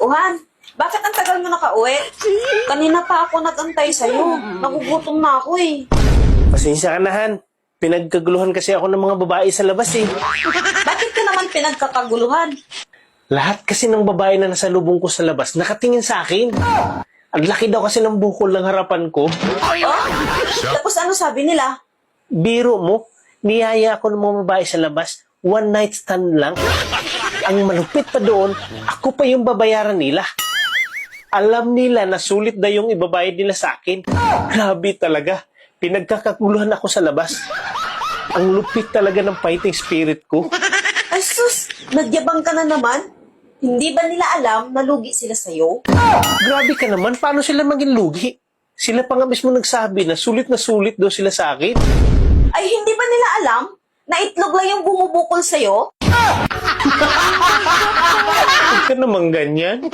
Johan, bakit ang tagal mo nakauwi? Kanina pa ako nag-antay sa'yo. Nagugutom na ako eh. Pasensya ka na, Han. Pinagkaguluhan kasi ako ng mga babae sa labas eh. Bakit ka naman pinagkakaguluhan? Lahat kasi ng babae na nasa lubong ko sa labas nakatingin sa akin. Ang laki daw kasi ng bukol ng harapan ko. Oh? Tapos ano sabi nila? Biro mo, niyaya ako ng mga babae sa labas. One night stand lang. Ang malupit pa doon, ako pa yung babayaran nila. Alam nila na sulit na yung ibabayad nila sa akin. Grabe talaga. Pinagkakaguluhan ako sa labas. Ang lupit talaga ng fighting spirit ko. Ay sus, nagyabang ka na naman. Hindi ba nila alam na lugi sila sa'yo? Grabe ka naman, paano sila maging lugi? Sila pa nga mismo nagsabi na sulit daw sila sa akin. Ay hindi ba nila alam na itlog lang yung bumubukol sa'yo? Huwag ka naman ganyan.